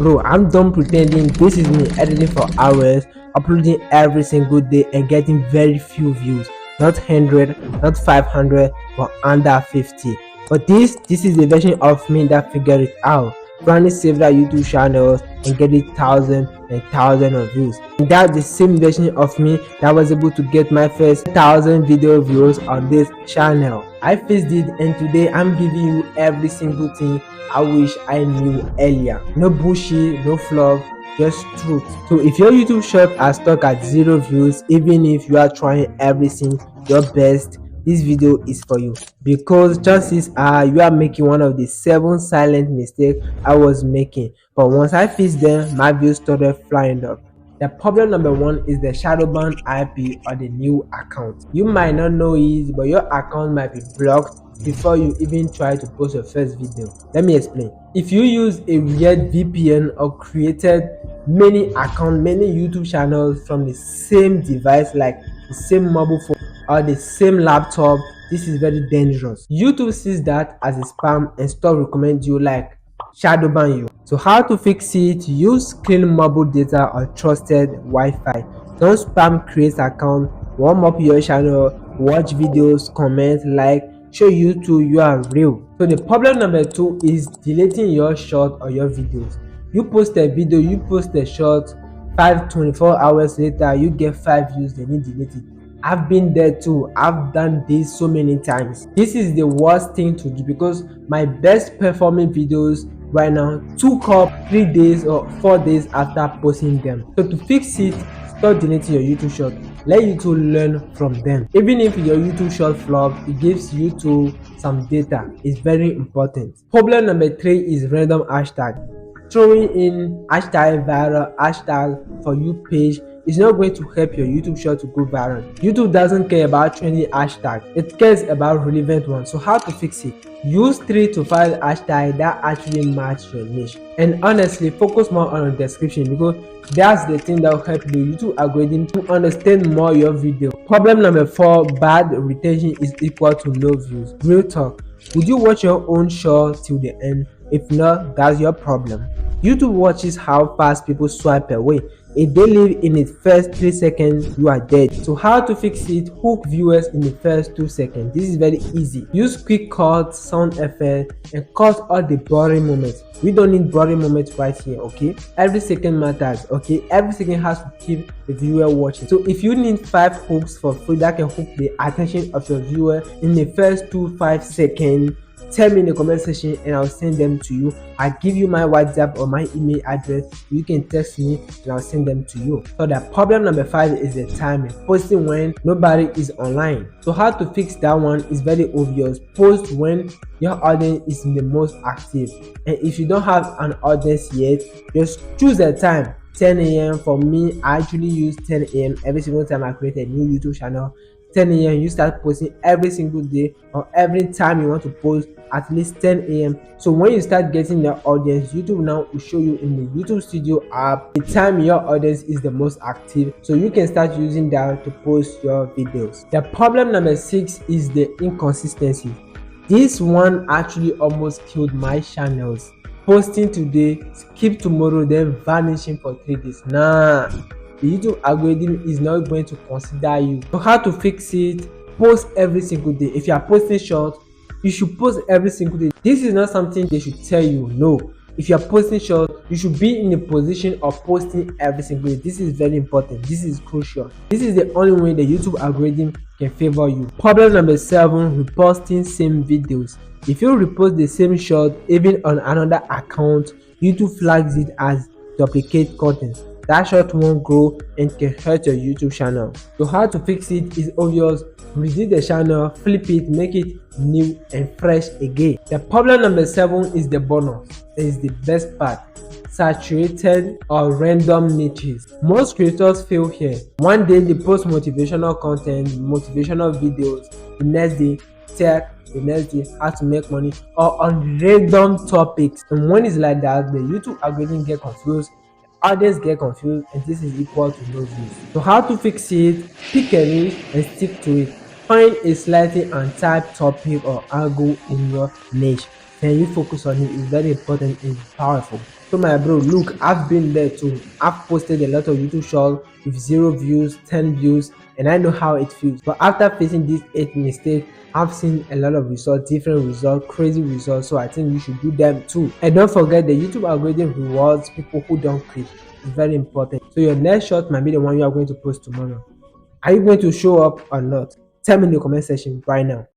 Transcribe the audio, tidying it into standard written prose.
Bro, I'm done pretending. This is me editing for hours, uploading every single day and getting very few views. Not 100, not 500, but under 50. But this is the version of me that figured it out. Running several YouTube channels and getting thousands and thousands of views. And that's the same version of me that was able to get my first 1,000 video views on this channel. I faced it, and today I'm giving you every single thing I wish I knew earlier. No bullshit, no fluff, just truth. So if your YouTube short are stuck at 0 views, even if you are trying everything your best, this video is for you, because chances are you are making one of the 7 silent mistakes I was making, but once I fixed them, my views started flying up. The problem number 1 is the Shadowbanned IP or the new account. You might not know it, but your account might be blocked before you even try to post your first video. Let me explain. If you use a weird VPN or created many accounts, many YouTube channels from the same device, like the same mobile phone or the same laptop, this is very dangerous. YouTube sees that as a spam and stop recommend you, like shadow ban you. So how to fix it? Use clean mobile data or trusted Wi-Fi. Don't spam create account, warm up your channel, watch videos, comment, like, show YouTube you are real. So the problem number 2 is deleting your short or your videos. You post a video, you post a short, 24 hours later you get 5 views, then you delete it. I've been there too. I've done this so many times. This is the worst thing to do, because my best performing videos right now took up 3 days or 4 days after posting them. So to fix it, stop deleting your YouTube short. Let YouTube learn from them. Even if your YouTube short flop, it gives YouTube some data. It's very important. Problem number 3 is random hashtag. Throwing in hashtag viral, hashtag for you page is not going to help your YouTube short to go viral. YouTube doesn't care about trendy hashtags, it cares about relevant ones. So how to fix it? Use 3 to 5 hashtags that actually match your niche, and honestly focus more on the description, because that's the thing that will help the YouTube algorithm to understand more your video. Problem number 4, bad retention is equal to no views. Real talk, would you watch your own show till the end? If not, that's your problem. YouTube watches how fast people swipe away. If they live in the first 3 seconds, you are dead. So how to fix it? Hook viewers in the first 2 seconds. This is very easy. Use quick cuts, sound effect, and cut all the boring moments. We don't need boring moments right here, okay? Every second matters, okay? Every second has to keep the viewer watching. So if you need 5 hooks for free that can hook the attention of your viewer in the first 5 seconds, tell me in the comment section and I'll send them to you. I'll give you my WhatsApp or my email address. You can text me and I'll send them to you. So the problem number 5 is the timing. Posting when nobody is online. So how to fix that one is very obvious. Post when your audience is the most active. And if you don't have an audience yet, just choose a time. 10 a.m. for me, I actually use 10 a.m. every single time I create a new YouTube channel. 10 a.m. you start posting every single day, or every time you want to post at least 10 a.m. So when you start getting your audience, YouTube now will show you in the YouTube Studio app the time your audience is the most active, so you can start using that to post your videos. The problem number 6 is the inconsistency. This one actually almost killed my channels. Posting today, skip tomorrow, then vanishing for 3 days. Nah, the YouTube algorithm is not going to consider you. So how to fix it? Post every single day. If you are posting short, you should post every single day. This is not something they should tell you. No, if you are posting short, you should be in the position of posting every single day. This is very important. This is crucial. This is the only way the YouTube algorithm can favor you. Problem number 7, reposting same videos. If you repost the same short even on another account, YouTube flags it as duplicate content. That short won't grow and can hurt your YouTube channel. So how to fix it is obvious. Reset the channel, flip it, make it new and fresh again. The problem number 7 is the bonus. It is the best part. Saturated or random niches. Most creators fail here. One day they post motivational content, motivational videos, the next day tech, the next day how to make money, or on random topics. And when it's like that, the YouTube algorithm get confused, others get confused, and this is equal to no views. So how to fix it? Pick a niche and stick to it. Find a slightly untyped topic or angle in your niche, and you focus on it. It's very important and powerful. So my bro, look, I've been there too. I've posted a lot of YouTube shorts with 0 views, 10 views, and I know how it feels. But after facing these 8 mistakes, I've seen a lot of results, different results, crazy results. So I think you should do them too. And don't forget, the YouTube algorithm rewards people who don't quit. It's very important. So your next shot might be the one you are going to post tomorrow. Are you going to show up or not? Tell me in the comment section right now.